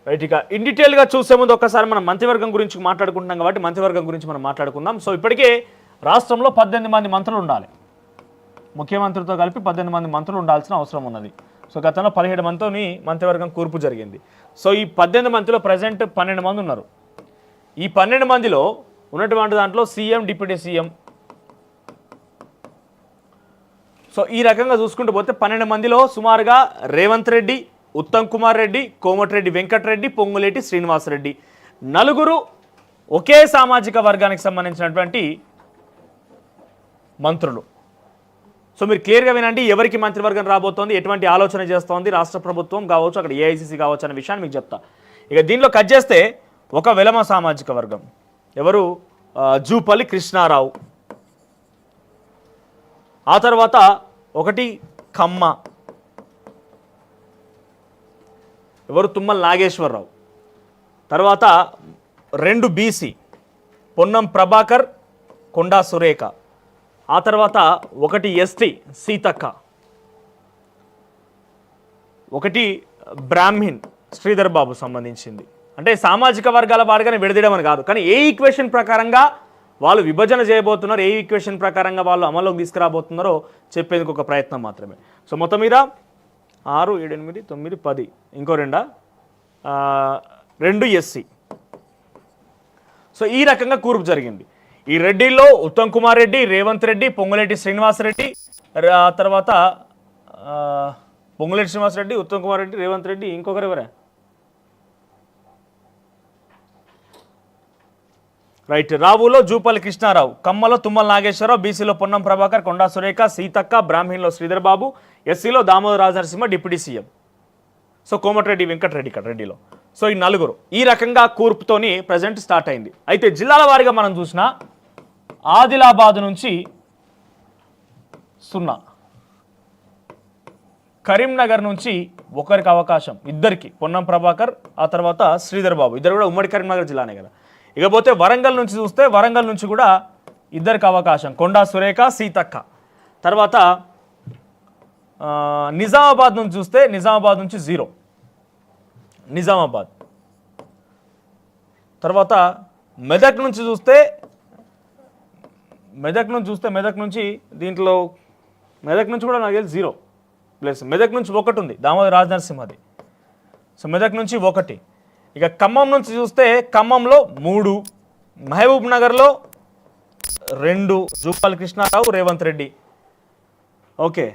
Right, ఇక in డీటెయిల్గా చూసే ముందు ఒకసారి మనం మంత్రివర్గం గురించి మాట్లాడుకుంటున్నాం కాబట్టి మంత్రివర్గం గురించి మనం మాట్లాడుకుందాం. సో ఇప్పటికే రాష్ట్రంలో 18 మంది మంత్రులు ఉండాలి, ముఖ్యమంత్రితో కలిపి 18 మంది మంత్రులు ఉండాల్సిన అవసరం ఉన్నది. సో గతంలో 17 మందితోని మంత్రివర్గం కూర్పు జరిగింది. సో ఈ 18 మందిలో ప్రజెంట్ 12 మంది ఉన్నారు. ఈ 12 మందిలో ఉన్నటువంటి దాంట్లో సీఎం, డిప్యూటీ సీఎం. సో ఈ రకంగా చూసుకుంటూ పోతే 12 మందిలో సుమారుగా రేవంత్ రెడ్డి, ఉత్తమ్ కుమార్ రెడ్డి, కోమటిరెడ్డి వెంకటరెడ్డి, పొంగులేటి శ్రీనివాసరెడ్డి నలుగురు ఒకే సామాజిక వర్గానికి సంబంధించినటువంటి మంత్రులు. సో మీరు క్లియర్గా వినండి, ఎవరికి మంత్రివర్గం రాబోతోంది, ఎటువంటి ఆలోచన చేస్తోంది రాష్ట్ర ప్రభుత్వం కావచ్చు, అక్కడ ఏఐసిసి కావచ్చు అనే విషయాన్ని మీకు చెప్తా. ఇక దీనిలో కట్ చేస్తే ఒక వెలమ సామాజిక వర్గం, ఎవరు జూపల్లి కృష్ణారావు. ఆ తర్వాత ఒకటి కమ్మ, ఎవరు తుమ్మల నాగేశ్వరరావు. తర్వాత 2 బీసీ, పొన్నం ప్రభాకర్, కొండా సురేఖ. ఆ తర్వాత 1 ఎస్టీ సీతక్క, 1 బ్రాహ్మిన్ శ్రీధర్ బాబు సంబంధించింది. అంటే సామాజిక వర్గాల వారిగానే విడదీయడం అని కాదు, కానీ ఏ ఈక్వేషన్ ప్రకారంగా వాళ్ళు విభజన చేయబోతున్నారు, ఏ ఈక్వేషన్ ప్రకారంగా వాళ్ళు అమల్లోకి తీసుకురాబోతున్నారో చెప్పేందుకు ఒక ప్రయత్నం మాత్రమే. సో మొత్తం మీద 6, 7, 8, 9, 10, ఇంకో 2 ఎస్సీ. సో ఈ రకంగా కూర్పు జరిగింది. ఈ రెడ్డిల్లో ఉత్తమ్ కుమార్ రెడ్డి, రేవంత్ రెడ్డి, పొంగులేటి శ్రీనివాసరెడ్డి, తర్వాత పొంగులేటి శ్రీనివాసరెడ్డి, ఉత్తమ్ కుమార్ రెడ్డి, రేవంత్ రెడ్డి, ఇంకొకరు ఎవరే రైట్. రావులో జూపల్లి కృష్ణారావు, కమ్మలో తుమ్మల నాగేశ్వరరావు, బీసీలో పొన్నం ప్రభాకర్, కొండా సురేఖ, సీతక్క, బ్రాహ్మణ్లో శ్రీధర్ బాబు, ఎస్సీలో Damodara Rajanarasimha deputy CM. So Komatireddy Venkatreddy ఇక్కడ రెడ్డిలో. సో ఈ నలుగురు ఈ రకంగా కూర్పుతోని ప్రజెంట్ స్టార్ట్ అయింది. అయితే జిల్లాల వారీగా మనం చూసినా ఆదిలాబాద్ నుంచి 0, కరీంనగర్ నుంచి ఒకరికి అవకాశం, ఇద్దరికి, పొన్నం ప్రభాకర్, ఆ తర్వాత శ్రీధర్ బాబు, ఇద్దరు కూడా ఉమ్మడి కరీంనగర్ జిల్లానే కదా. ఇకపోతే వరంగల్ నుంచి చూస్తే వరంగల్ నుంచి కూడా ఇద్దరికి అవకాశం, కొండా సురేఖ, సీతక్క. తర్వాత నిజామాబాద్ నుంచి చూస్తే నిజామాబాద్ నుంచి 0 నిజామాబాద్. తర్వాత మెదక్ నుంచి చూస్తే మెదక్ నుంచి దీంట్లో మెదక్ నుంచి కూడా నాకు తెలిసి 0 ప్లస్ మెదక్ నుంచి 1 ఉంది, దామోదర రాజనరసింహది. సో మెదక్ నుంచి 1. ఇక ఖమ్మం నుంచి చూస్తే ఖమ్మంలో 3, మహబూబ్ నగర్లో 2, జూపల్లి కృష్ణారావు, రేవంత్ రెడ్డి. ఓకే,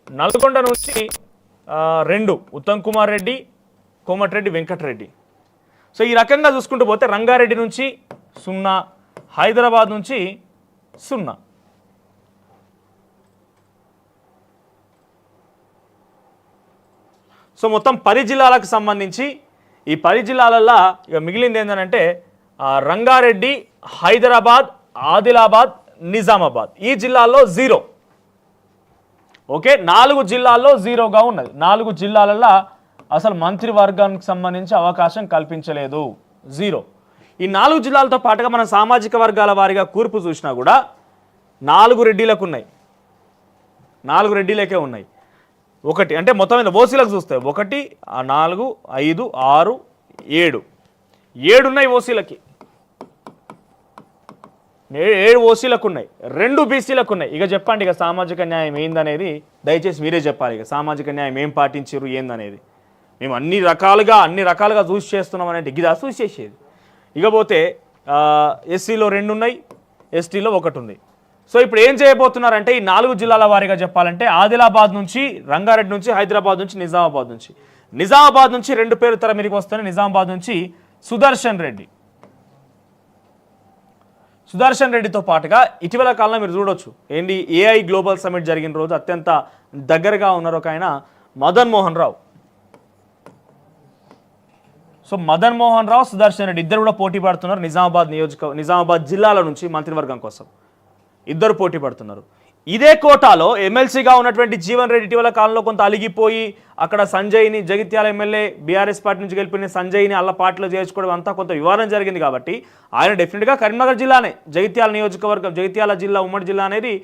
నల్గొండ నుంచి 2, ఉత్తమ్ కుమార్ రెడ్డి, కోమటిరెడ్డి వెంకటరెడ్డి. సో ఈ రకంగా చూసుకుంటూ పోతే రంగారెడ్డి నుంచి 0, హైదరాబాద్ నుంచి 0. సో మొత్తం 10 జిల్లాలకు సంబంధించి ఈ 10 జిల్లాలల్లో ఇక మిగిలింది ఏంటంటే రంగారెడ్డి, హైదరాబాద్, ఆదిలాబాద్, నిజామాబాద్. ఈ జిల్లాల్లో 0. ఓకే, 4 జిల్లాల్లో 0గా ఉన్నది. 4 జిల్లాలలో అసలు మంత్రివర్గానికి సంబంధించి అవకాశం కల్పించలేదు, 0. ఈ 4 జిల్లాలతో పాటుగా మన సామాజిక వర్గాల వారిగా కూర్పు చూసినా కూడా 4 రెడ్డిలకు ఉన్నాయి, 4 రెడ్డిలకే ఉన్నాయి. 1 అంటే మొత్తం మీద ఓసీలకు చూస్తే 1, 4, 5, 6, 7 ఉన్నాయి ఓసీలకి, 7 ఓసీలకు ఉన్నాయి, 2 బీసీలకు ఉన్నాయి. ఇక చెప్పండి, ఇక సామాజిక న్యాయం ఏందనేది దయచేసి మీరే చెప్పాలి. ఇక సామాజిక న్యాయం ఏం పాటించారు ఏందనేది. మేము అన్ని రకాలుగా చూసి చేస్తున్నాం అనేది గిదా చూసి చేసేది. ఇకపోతే ఎస్సీలో 2 ఉన్నాయి, ఎస్టీలో 1 ఉంది. సో ఇప్పుడు ఏం చేయబోతున్నారంటే ఈ 4 జిల్లాల వారీగా చెప్పాలంటే ఆదిలాబాద్ నుంచి, రంగారెడ్డి నుంచి, హైదరాబాద్ నుంచి, నిజామాబాద్ నుంచి 2 పేరు తెర మీదకి వస్తున్నాయి. నిజామాబాద్ నుంచి సుదర్శన్ రెడ్డితో పాటుగా ఇటీవల కాలంలో మీరు చూడొచ్చు ఏంటి, ఏఐ గ్లోబల్ సమిట్ జరిగిన రోజు అత్యంత దగ్గరగా ఉన్నారు ఒక ఆయన మదన్ మోహన్ రావు. సో మదన్ మోహన్ రావు, సుదర్శన్ రెడ్డి ఇద్దరు కూడా పోటీ పడుతున్నారు నిజామాబాద్ జిల్లాల నుంచి మంత్రివర్గం కోసం. ఇద్దరు పోటీ పడుతున్నారు. ఇదే కోటాలో ఎమ్మెల్సీగా ఉన్నటువంటి జీవన్ రెడ్డి ఇటీవల కాలంలో కొంత అలిగిపోయి అక్కడ సంజయ్ని, జగిత్యాల ఎమ్మెల్యే బీఆర్ఎస్ పార్టీ నుంచి గెలిపిన సంజయ్ని అల్ల పార్టీలో చేర్చుకోవడం అంతా కొంత వివాదం జరిగింది. కాబట్టి ఆయన డెఫినెట్గా కరీంనగర్ జిల్లానే, జగిత్యాల నియోజకవర్గం, జగిత్యాల జిల్లా, ఉమ్మడి జిల్లా అనేది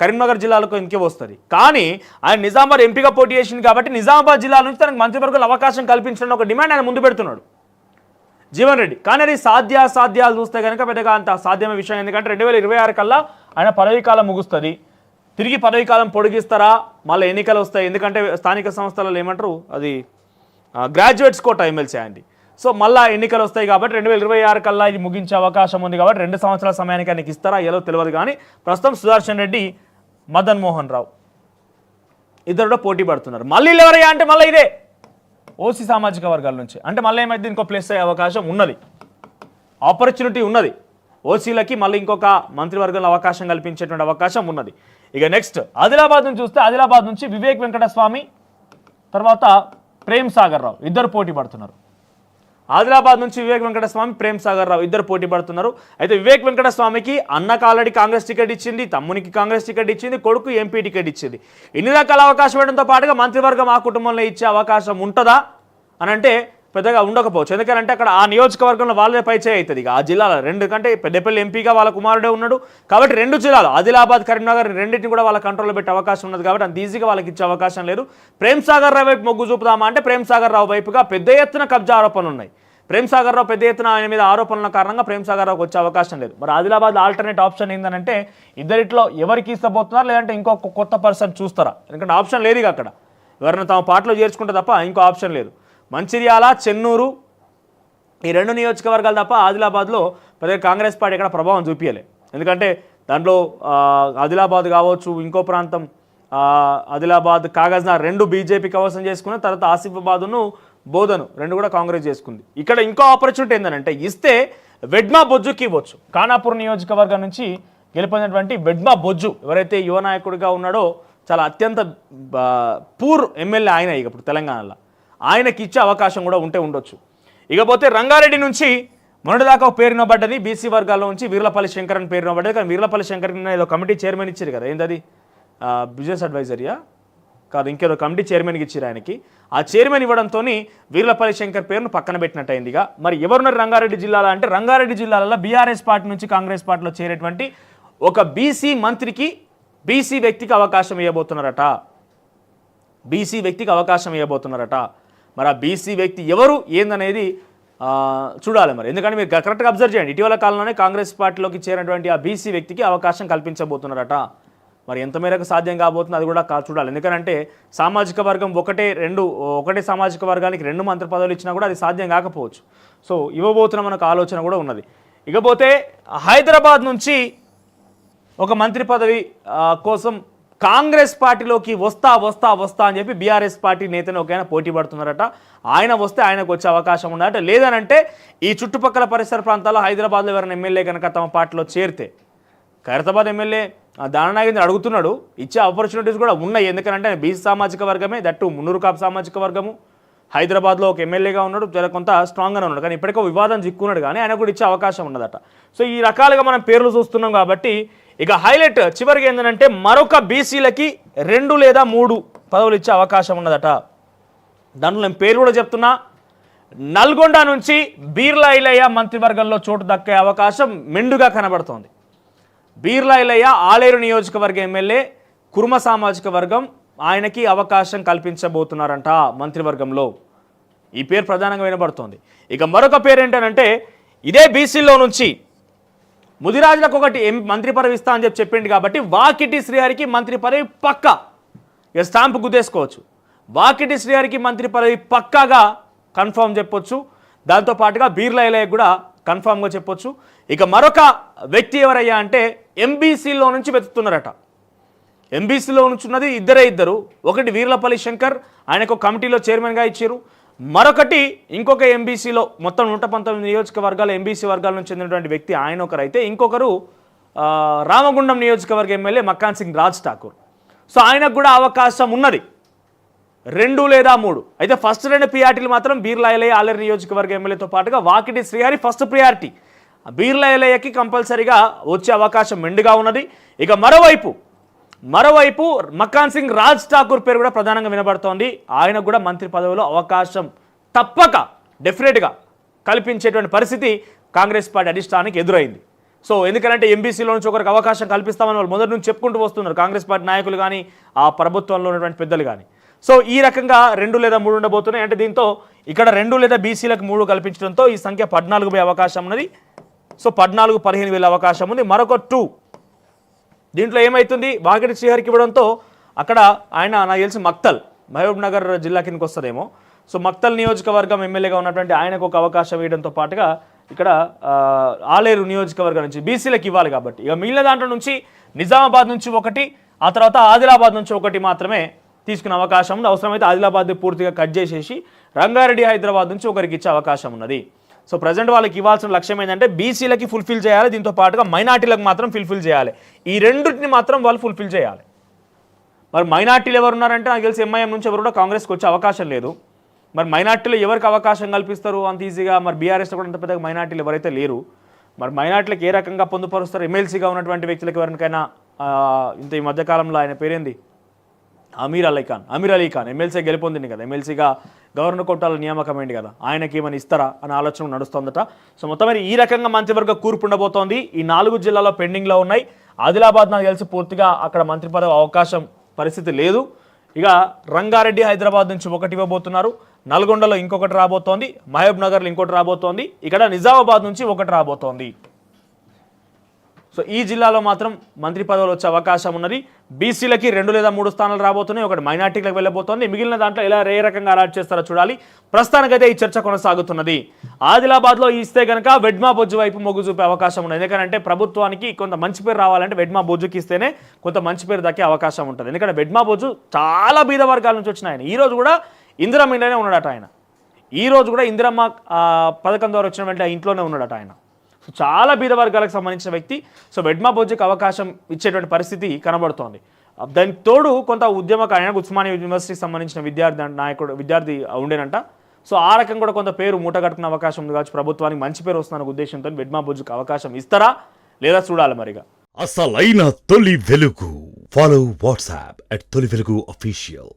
కరీంనగర్ జిల్లాలకు ఇంకే వస్తుంది. కానీ ఆయన నిజామాబాద్ ఎంపీగా పోటీ చేసింది కాబట్టి నిజామాబాద్ జిల్లా నుంచి తనకు మంత్రివర్గంలో అవకాశం కల్పించడం ఒక డిమాండ్ ఆయన ముందు పెడుతున్నాడు జీవన్ రెడ్డి. కానీ అది సాధ్యాలు చూస్తే కనుక పెద్దగా అంత సాధ్యమైన విషయం. ఎందుకంటే 2026 కల్లా ఆయన పదవీకాలం ముగుస్తుంది. తిరిగి పదవీకాలం పొడిగిస్తారా, మళ్ళీ ఎన్నికలు వస్తాయి. ఎందుకంటే స్థానిక సంస్థలలో ఏమంటారు, అది గ్రాడ్యుయేట్స్ కోటా ఎమ్మెల్సీ అయింది. సో మళ్ళీ ఎన్నికలు వస్తాయి కాబట్టి 2026 కల్లా ఇది ముగించే అవకాశం ఉంది. కాబట్టి 2 సంవత్సరాల సమయానికి ఆయనకి ఇస్తారా ఏదో తెలియదు. కానీ ప్రస్తుతం సుదర్శన్ రెడ్డి, మదన్ మోహన్ రావు ఇద్దరు కూడా పోటీ పడుతున్నారు. మళ్ళీ ఎవరయ్యా అంటే మళ్ళీ ఇదే ఓసీ సామాజిక వర్గాల నుంచి. అంటే మళ్ళీ ఏమైతే ఇంకో ప్లేస్ అయ్యే అవకాశం ఉన్నది, ఆపర్చునిటీ ఉన్నది. ఓసీలకి మళ్ళీ ఇంకొక మంత్రివర్గంలో అవకాశం కల్పించేటువంటి అవకాశం ఉన్నది. ఇక నెక్స్ట్ ఆదిలాబాద్ నుంచి చూస్తే ఆదిలాబాద్ నుంచి వివేక్ వెంకటస్వామి తర్వాత ప్రేమ్ సాగర్ రావు ఇద్దరు పోటీ పడుతున్నారు. ఆదిలాబాద్ నుంచి వివేక్ వెంకటస్వామి, ప్రేమ్ సాగర్ రావు ఇద్దరు పోటీ పడుతున్నారు. అయితే వివేక్ వెంకటస్వామికి అన్నకు ఆల్రెడీ కాంగ్రెస్ టికెట్ ఇచ్చింది, తమ్మునికి కాంగ్రెస్ టికెట్ ఇచ్చింది, కొడుకు ఎంపీ టికెట్ ఇచ్చింది. ఇన్ని రకాల అవకాశం ఇవ్వడంతో పాటుగా మంత్రివర్గం ఆ కుటుంబంలో ఇచ్చే అవకాశం ఉంటుందా అని అంటే పెద్దగా ఉండకపోవచ్చు. ఎందుకంటే అక్కడ ఆ నియోజకవర్గంలో వాళ్ళే పైచేయి అవుతుంది. ఇక ఆ జిల్లాలో 2 కంటే పెద్దపల్లి ఎంపీగా వాళ్ళ కుమారుడే ఉన్నాడు కాబట్టి 2 జిల్లాలు ఆదిలాబాద్, కరీంనగర్ రెండింటిని కూడా వాళ్ళ కంట్రోల్లో పెట్టే అవకాశం ఉన్నది. కాబట్టి అంత ఈజీగా వాళ్ళకి ఇచ్చే అవకాశం లేదు. ప్రేమ్ సాగర్ రావు వైపు మొగ్గు చూపుదామా అంటే ప్రేమ్ సాగర్ రావు వైపుగా పెద్ద ఎత్తున కబ్జా ఆరోపణలు ఉన్నాయి. ప్రేమ్ సాగర్ రావు పెద్ద ఎత్తున ఆయన మీద ఆరోపణల కారణంగా ప్రేమ్ సాగర్ రావుకి వచ్చే అవకాశం లేదు. మరి ఆదిలాబాద్ ఆల్టర్నేట్ ఆప్షన్ ఏంటంటే ఇద్దరిట్లో ఎవరికి ఇష్టపోతున్నారు, లేదంటే ఇంకో కొత్త పర్సన్ చూస్తారా? ఎందుకంటే ఆప్షన్ లేదు ఇక అక్కడ, ఎవరైనా తమ పార్టీలో చేర్చుకుంటే తప్ప ఇంకో ఆప్షన్ లేదు. మంచిర్యాల, చెన్నూరు ఈ 2 నియోజకవర్గాలు తప్ప ఆదిలాబాద్లో పెద్దగా కాంగ్రెస్ పార్టీ ఎక్కడ ప్రభావం చూపించలే. ఎందుకంటే దాంట్లో ఆదిలాబాద్ కావచ్చు, ఇంకో ప్రాంతం ఆదిలాబాద్, కాగజ్నగర్ 2 బీజేపీ కవసం చేసుకున్న తర్వాత ఆసిఫాబాద్ను, బోధను 2 కూడా కాంగ్రెస్ చేసుకుంది. ఇక్కడ ఇంకో ఆపర్చునిటీ ఏంటంటే ఇస్తే వెడ్మా బొజ్జుకి ఇవ్వచ్చు. ఖానాపూర్ నియోజకవర్గం నుంచి గెలిపినటువంటి వెడ్మా బొజ్జు ఎవరైతే యువ నాయకుడిగా ఉన్నాడో, చాలా అత్యంత పూర్ ఎమ్మెల్యే ఆయన ఇప్పుడు తెలంగాణలో, ఆయనకి ఇచ్చే అవకాశం కూడా ఉండొచ్చు. ఇకపోతే రంగారెడ్డి నుంచి మొన్నటిదాకా ఒక పేరు ఇవ్వబడ్డది, బీసీ వర్గాల్లో నుంచి వీర్లపల్లి శంకరన్ పేరు ఇవ్వబడ్డది. కానీ వీర్లపల్లి శంకరన్ ఏదో కమిటీ చైర్మన్ ఇచ్చారు కదా, ఏంటది బిజినెస్ అడ్వైజరియా కాదు, ఇంకేదో కమిటీ చైర్మన్కి ఇచ్చారు ఆయనకి. ఆ చైర్మన్ ఇవ్వడంతో వీర్లపల్లి శంకర్ పేరును పక్కన పెట్టినట్టయిందిగా. మరి ఎవరున్నారు రంగారెడ్డి జిల్లాలో అంటే రంగారెడ్డి జిల్లాలో బీఆర్ఎస్ పార్టీ నుంచి కాంగ్రెస్ పార్టీలో చేరేటువంటి ఒక బీసీ మంత్రికి, బీసీ వ్యక్తికి అవకాశం ఇవ్వబోతున్నారట. బీసీ వ్యక్తికి అవకాశం ఇవ్వబోతున్నారట. మరి ఆ బీసీ వ్యక్తి ఎవరు ఏందనేది చూడాలి మరి. ఎందుకంటే మీరు కరెక్ట్గా అబ్జర్వ్ చేయండి, ఇటీవల కాలంలోనే కాంగ్రెస్ పార్టీలోకి చేరినటువంటి ఆ బీసీ వ్యక్తికి అవకాశం కల్పించబోతున్నారట. మరి ఎంత మేరకు సాధ్యం కాబోతుందో అది కూడా చూడాలి. ఎందుకంటే సామాజిక వర్గం ఒకటే సామాజిక వర్గానికి 2 మంత్రి పదవులు ఇచ్చినా కూడా అది సాధ్యం కాకపోవచ్చు. సో ఇవ్వబోతున్న మనకు ఆలోచన కూడా ఉన్నది. ఇకపోతే హైదరాబాద్ నుంచి ఒక మంత్రి పదవి కోసం కాంగ్రెస్ పార్టీలోకి వస్తా అని చెప్పి బీఆర్ఎస్ పార్టీ నేతను ఒకైనా పోటీ పడుతున్నారట. ఆయన వస్తే ఆయనకు వచ్చే అవకాశం ఉన్నదట. లేదనంటే ఈ చుట్టుపక్కల పరిసర ప్రాంతాల్లో హైదరాబాద్లో ఎవరైనా ఎమ్మెల్యే కనుక తమ పార్టీలో చేరితే, ఖైరతాబాద్ ఎమ్మెల్యే దాననాగేంద్ర అడుగుతున్నాడు, ఇచ్చే ఆపర్చునిటీస్ కూడా ఉన్నాయి. ఎందుకంటే బీసీ సామాజిక వర్గమే, దట్టు మున్నూరు కాపు సామాజిక వర్గము, హైదరాబాద్లో ఒక ఎమ్మెల్యేగా ఉన్నాడు, కొంత స్ట్రాంగ్గానే ఉన్నాడు. కానీ ఇప్పటికో వివాదం చిక్కున్నాడు, కానీ ఆయన కూడా ఇచ్చే అవకాశం ఉన్నదట. సో ఈ రకాలుగా మనం పేర్లు చూస్తున్నాం కాబట్టి ఇక హైలైట్ చివరికి ఏంటంటే మరొక బీసీలకి 2 లేదా 3 పదవులు ఇచ్చే అవకాశం ఉన్నదట. దాంట్లో నేను పేరు కూడా చెప్తున్నా, నల్గొండ నుంచి బీర్లా ఐలయ్య మంత్రివర్గంలో చోటు దక్కే అవకాశం మెండుగా కనబడుతోంది. బీర్లా ఐలయ్య ఆలేరు నియోజకవర్గ ఎమ్మెల్యే, కుర్మ సామాజిక వర్గం, ఆయనకి అవకాశం కల్పించబోతున్నారంట మంత్రివర్గంలో. ఈ పేరు ప్రధానంగా వినబడుతోంది. ఇక మరొక పేరు ఏంటంటే ఇదే బీసీలో నుంచి ముదిరాజులకు ఒకటి మంత్రి పదవి ఇస్తా అని చెప్పింది కాబట్టి వాకిటి శ్రీహరికి మంత్రి పదవి పక్కా, ఇక స్టాంపు గుద్దేసుకోవచ్చు. వాకిటి శ్రీహరికి మంత్రి పదవి పక్కాగా కన్ఫర్మ్ చెప్పొచ్చు. దాంతోపాటుగా బీర్లా ఐలయ్య కూడా కన్ఫామ్గా చెప్పొచ్చు. ఇక మరొక వ్యక్తి ఎవరయ్యా అంటే ఎంబీసీలో నుంచి వెతుకుతున్నారట. ఎంబీసీలో నుంచి ఉన్నది ఇద్దరు. ఒకటి వీర్లపల్లి శంకర్, ఆయనకు కమిటీలో చైర్మన్గా ఇచ్చారు. మరొకటి ఇంకొక ఎంబీసీలో మొత్తం 119 నియోజకవర్గాల ఎంబీసీ వర్గాల నుంచి చెందినటువంటి వ్యక్తి ఆయన ఒకరైతే, ఇంకొకరు రామగుండం నియోజకవర్గ ఎమ్మెల్యే మక్కాన్ సింగ్ రాజ్ ఠాకూర్. సో ఆయనకు కూడా అవకాశం ఉన్నది 2 లేదా 3. అయితే ఫస్ట్ 2 ప్రియారిటీలు మాత్రం బీర్లా ఐలయ్య ఆలేరు నియోజకవర్గ ఎమ్మెల్యేతో పాటుగా వాకిటి శ్రీహరి ఫస్ట్ ప్రియారిటీ. బీర్లా ఐలయ్యకి కంపల్సరీగా వచ్చే అవకాశం మెండుగా ఉన్నది. ఇక మరోవైపు మక్కాన్ సింగ్ రాజ్ ఠాకూర్ పేరు కూడా ప్రధానంగా వినబడుతోంది. ఆయనకు కూడా మంత్రి పదవిలో అవకాశం తప్పక డెఫినెట్గా కల్పించేటువంటి పరిస్థితి కాంగ్రెస్ పార్టీ అధిష్టానానికి ఎదురైంది. సో ఎందుకంటే ఎంబీసీలో నుంచి ఒకరికి అవకాశం కల్పిస్తామని వాళ్ళు మొదటి నుంచి చెప్పుకుంటూ వస్తున్నారు, కాంగ్రెస్ పార్టీ నాయకులు కానీ ఆ ప్రభుత్వంలో ఉన్నటువంటి పెద్దలు కానీ. సో ఈ రకంగా 2 లేదా 3 ఉండబోతున్నాయి. అంటే దీంతో ఇక్కడ 2 లేదా బీసీలకు 3 కల్పించడంతో ఈ సంఖ్య 14 పోయే అవకాశం ఉన్నది. సో 14-15 వేల అవకాశం ఉంది. మరొక 2 దీంట్లో ఏమవుతుంది, వాకిటి శ్రీహరికి ఇవ్వడంతో అక్కడ ఆయన నాకు తెలిసి మహబూబ్ నగర్ జిల్లా కిందకి వస్తుందేమో. సో మక్తల్ నియోజకవర్గం ఎమ్మెల్యేగా ఉన్నటువంటి ఆయనకు ఒక అవకాశం వేయడంతో పాటుగా ఇక్కడ ఆలేరు నియోజకవర్గం నుంచి బీసీలకు ఇవ్వాలి కాబట్టి ఇక మిగిలిన దాంట్లో నుంచి నిజామాబాద్ నుంచి 1, ఆ తర్వాత ఆదిలాబాద్ నుంచి 1 మాత్రమే తీసుకునే అవకాశం ఉంది. అవసరమైతే ఆదిలాబాద్ని పూర్తిగా కట్ చేసేసి రంగారెడ్డి హైదరాబాద్ నుంచి ఒకరికి ఇచ్చే అవకాశం ఉన్నది. సో ప్రజెంట్ వాళ్ళకి ఇవ్వాల్సిన లక్ష్యం ఏంటంటే బీసీలకి ఫుల్ఫిల్ చేయాలి, దీంతో పాటుగా మైనార్టీలకు మాత్రం ఫుల్ఫిల్ చేయాలి. ఈ రెండింటిని మాత్రం వాళ్ళు ఫుల్ఫిల్ చేయాలి. మరి మైనార్టీలు ఎవరు ఉన్నారంటే నాకు తెలిసి ఎంఐఎం నుంచి ఎవరు కూడా కాంగ్రెస్కి వచ్చే అవకాశం లేదు. మరి మైనార్టీలో ఎవరికి అవకాశం కల్పిస్తారు అంత ఈజీగా? మరి బీఆర్ఎస్లో కూడా అంత పెద్దగా మైనార్టీలు ఎవరైతే లేరు. మరి మైనార్టీలకు ఏ రకంగా పొందుపరుస్తారు? ఎమ్మెల్సీగా ఉన్నటువంటి వ్యక్తులకు ఎవరికైనా ఇంత ఈ మధ్యకాలంలో ఆయన పేరేంది, అమీర్ అలీ ఖాన్ ఎమ్మెల్సీ గెలుపొందింది కదా, ఎమ్మెల్సీగా గవర్నర్ కోటాల నియామకమైంది కదా, ఆయనకి ఏమైనా ఇస్తారా అనే ఆలోచన నడుస్తుందట. సో మొత్తం మీద ఈ రకంగా మంత్రివర్గ కూర్పు ఉండబోతోంది. ఈ 4 జిల్లాలో పెండింగ్లో ఉన్నాయి. ఆదిలాబాద్ నాకు తెలిసి పూర్తిగా అక్కడ మంత్రి పదవి అవకాశం పరిస్థితి లేదు. ఇక రంగారెడ్డి హైదరాబాద్ నుంచి 1 ఇవ్వబోతున్నారు, నల్గొండలో ఇంకొకటి రాబోతోంది, మహబూబ్ నగర్లో ఇంకోటి రాబోతోంది, ఇక్కడ నిజామాబాద్ నుంచి 1 రాబోతోంది. సో ఈ జిల్లాలో మాత్రం మంత్రి పదవులు వచ్చే అవకాశం ఉన్నది. బీసీలకి 2 లేదా 3 స్థానాలు రాబోతున్నాయి, ఒకటి మైనార్టీలకు వెళ్ళబోతోంది. మిగిలిన దాంట్లో ఎలా ఏ రకంగా అలాట్ చేస్తారో చూడాలి. ప్రస్తుతానికైతే ఈ చర్చ కొనసాగుతున్నది. ఆదిలాబాద్లో ఇస్తే కనుక వెడ్మా బొజ్జు వైపు మొగ్గు చూపే అవకాశం ఉన్నది. ఎందుకంటే ప్రభుత్వానికి కొంత మంచి పేరు రావాలంటే వెడ్మా బొజ్జుకి ఇస్తేనే కొంత మంచి పేరు దక్కే అవకాశం ఉంటుంది. ఎందుకంటే వెడ్మా బొజ్జు చాలా బీద వర్గాల నుంచి వచ్చిన ఆయన. ఈరోజు కూడా ఇందిరమ్మ ఇంట్లోనే ఉన్నాడట ఆయన. ఈరోజు కూడా ఇందిరమ్మ పథకం ద్వారా వచ్చిన వెంటనే ఇంట్లోనే ఉన్నాడట ఆయన. సో చాలా బీద వర్గాలకు సంబంధించిన వ్యక్తి. సో వెడ్మా బొజ్జుకి అవకాశం ఇచ్చేటువంటి పరిస్థితి కనబడుతోంది. దానికి తోడు కొంత ఉద్యమకారు ఉస్మానియా యూనివర్సిటీకి సంబంధించిన విద్యార్థి ఉండేనంట. సో ఆ రకం కూడా కొంత పేరు మూటగట్టుకునే అవకాశం ఉంది కావచ్చు. ప్రభుత్వానికి మంచి పేరు వస్తున్న ఉద్దేశంతో వెడ్మా బొజ్జుకి అవకాశం ఇస్తారా లేదా చూడాలి మరిగా. అసలైన తొలి వెలుగు. ఫాలో వాట్సాప్ @తొలి వెలుగు official.